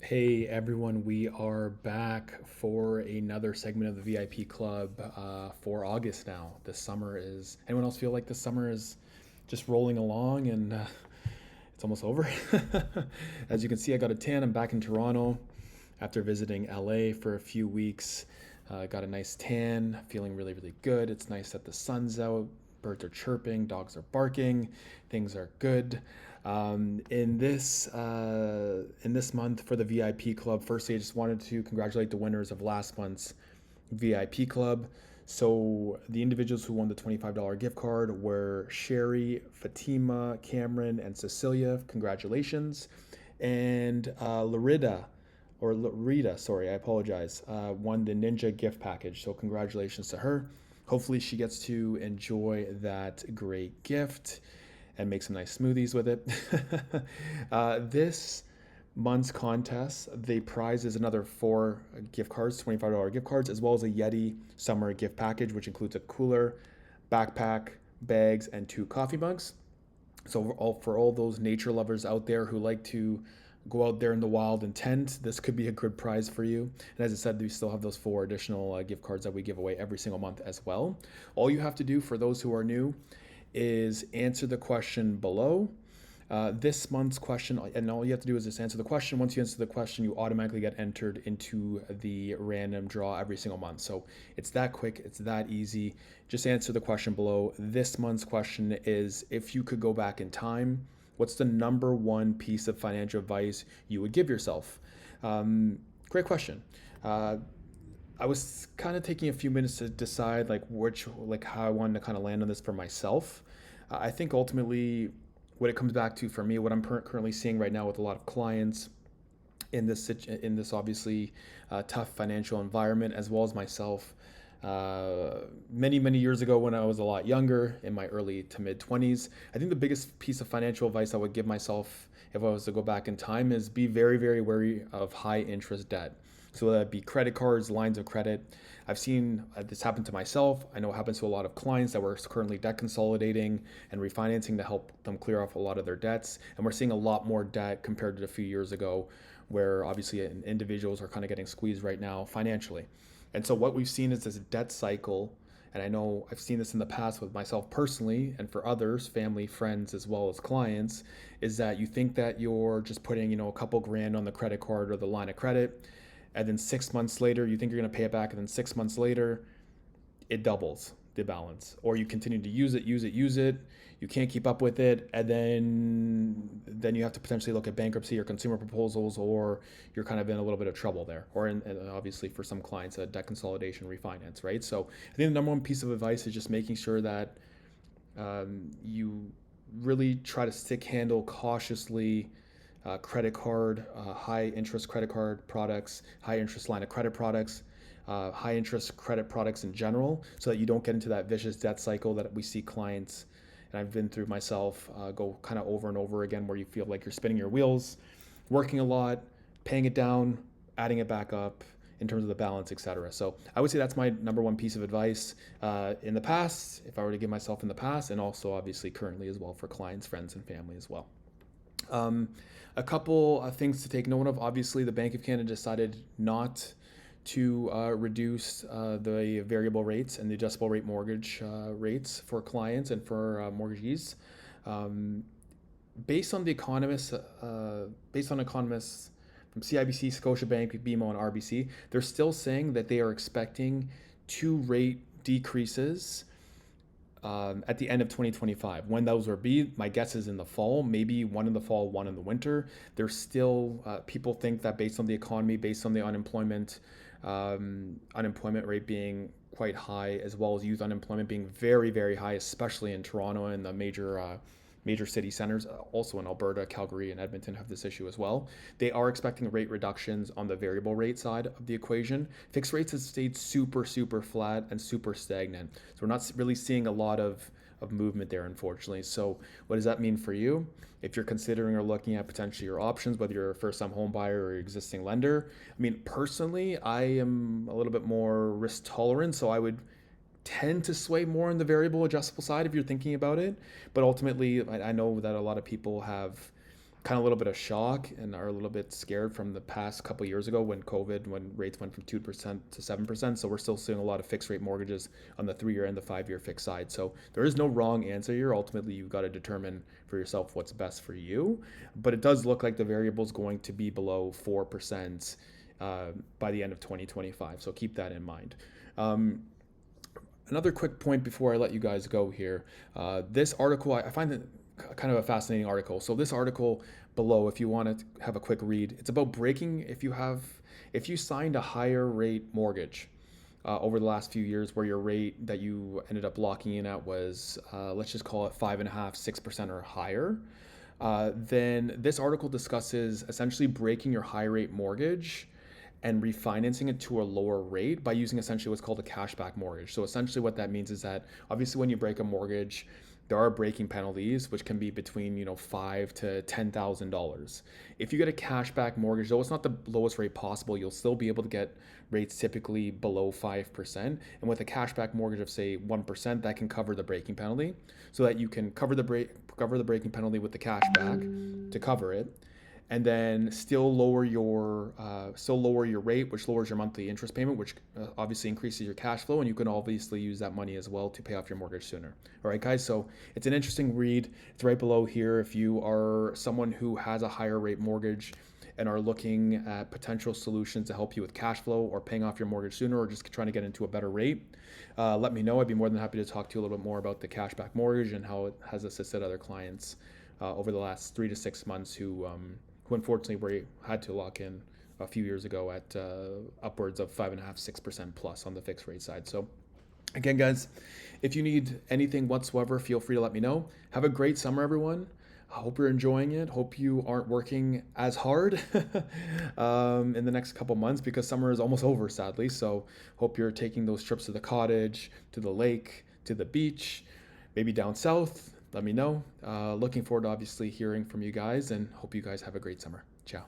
Hey everyone, we are back for another segment of the VIP Club for August now. This summer is. Anyone else feel like this summer is just rolling along and it's almost over? As you can see, I got a tan. I'm back in Toronto after visiting LA for a few weeks. Got a nice tan, feeling really, really good. It's nice that the sun's out, birds are chirping, dogs are barking, things are good. In this month for the VIP Club, firstly, I just wanted to congratulate the winners of last month's VIP Club. So the individuals who won the $25 gift card were Sherry, Fatima, Cameron, and Cecilia. Congratulations. And Larita, sorry, I apologize, won the Ninja gift package. So congratulations to her. Hopefully she gets to enjoy that great gift and make some nice smoothies with it. This month's contest, the prize is another four gift cards, $25 gift cards, as well as a Yeti summer gift package, which includes a cooler, backpack, bags, and two coffee mugs. So for all those nature lovers out there who like to go out there in the wild and tent, this could be a good prize for you. And as I said, we still have those four additional gift cards that we give away every single month as well. All you have to do for those who are new is answer the question below. This month's question, and all you have to do is just answer the question. Once you answer the question, you automatically get entered into the random draw every single month. So it's that quick, it's that easy. Just answer the question below. This month's question is, if you could go back in time, what's the number one piece of financial advice you would give yourself? Great question. Uh, I was kind of taking a few minutes to decide how I wanted to kind of land on this for myself. I think ultimately what it comes back to for me, what I'm currently seeing right now with a lot of clients in this obviously tough financial environment, as well as myself. Many years ago, when I was a lot younger, in my early to mid 20s, I think the biggest piece of financial advice I would give myself if I was to go back in time is be very, very wary of high interest debt. So whether that be credit cards, lines of credit. I've seen this happen to myself. I know it happens to a lot of clients that we're currently debt consolidating and refinancing to help them clear off a lot of their debts. And we're seeing a lot more debt compared to a few years ago, where obviously individuals are kind of getting squeezed right now financially. And so what we've seen is this debt cycle. And I know I've seen this in the past with myself personally and for others, family, friends, as well as clients, is that you think that you're just putting, a couple grand on the credit card or the line of credit, and then 6 months later you think you're going to pay it back, and then 6 months later it doubles the balance, or you continue to use it, you can't keep up with it, and then you have to potentially look at bankruptcy or consumer proposals, or you're kind of in a little bit of trouble there, or obviously for some clients a debt consolidation refinance, right? So I think the number one piece of advice is just making sure that you really try to stick handle cautiously credit card, high interest credit card products, high interest line of credit products, high interest credit products in general, so that you don't get into that vicious debt cycle that we see clients, and I've been through myself, go kind of over and over again, where you feel like you're spinning your wheels, working a lot, paying it down, adding it back up in terms of the balance, etc. So I would say that's my number one piece of advice in the past, if I were to give myself in the past, and also obviously currently as well for clients, friends, and family as well. Um, a couple of things to take note of. Obviously, the Bank of Canada decided not to reduce the variable rates and the adjustable rate mortgage rates for clients and for mortgagees. Um, based on economists from CIBC, Scotiabank, BMO, and RBC, they're still saying that they are expecting two rate decreases at the end of 2025. When those will be, my guess is in the fall, maybe one in the fall, one in the winter. There's still, people think that based on the economy, based on the unemployment rate being quite high, as well as youth unemployment being very, very high, especially in Toronto and the major city centers. Also in Alberta, Calgary, and Edmonton have this issue as well. They are expecting rate reductions on the variable rate side of the equation. Fixed rates have stayed super, super flat and super stagnant. So we're not really seeing a lot of movement there, unfortunately. So what does that mean for you? If you're considering or looking at potentially your options, whether you're a first-time home buyer or existing lender, I mean, personally, I am a little bit more risk tolerant, so I would tend to sway more on the variable adjustable side if you're thinking about it. But ultimately, I know that a lot of people have kind of a little bit of shock and are a little bit scared from the past couple of years ago when COVID, when rates went from 2% to 7%. So we're still seeing a lot of fixed rate mortgages on the 3-year and the 5-year fixed side. So there is no wrong answer here. Ultimately, you've got to determine for yourself what's best for you. But it does look like the variable is going to be below 4% by the end of 2025. So keep that in mind. Another quick point before I let you guys go here. This article, I find it kind of a fascinating article. So this article below, if you want to have a quick read, it's about breaking if you signed a higher rate mortgage over the last few years, where your rate that you ended up locking in at was let's just call it 5.5%, 6% or higher. Then this article discusses essentially breaking your high rate mortgage and refinancing it to a lower rate by using essentially what's called a cashback mortgage. So essentially what that means is that obviously when you break a mortgage, there are breaking penalties, which can be between $5,000 to $10,000. If you get a cashback mortgage, though it's not the lowest rate possible, you'll still be able to get rates typically below 5%. And with a cashback mortgage of say 1%, that can cover the breaking penalty, so that you can cover the breaking penalty with the cashback to cover it, and then still lower your rate, which lowers your monthly interest payment, which obviously increases your cash flow, and you can obviously use that money as well to pay off your mortgage sooner. All right, guys, so it's an interesting read. It's right below here. If you are someone who has a higher rate mortgage and are looking at potential solutions to help you with cash flow or paying off your mortgage sooner, or just trying to get into a better rate, let me know. I'd be more than happy to talk to you a little bit more about the cashback mortgage and how it has assisted other clients over the last 3 to 6 months who unfortunately had to lock in a few years ago at upwards of 5.5%, 6% plus on the fixed rate side. So again, guys, if you need anything whatsoever, feel free to let me know. Have a great summer, everyone. I hope you're enjoying it. Hope you aren't working as hard in the next couple months, because summer is almost over, sadly. So hope you're taking those trips to the cottage, to the lake, to the beach, maybe down south. Let me know. Looking forward to obviously hearing from you guys, and hope you guys have a great summer. Ciao.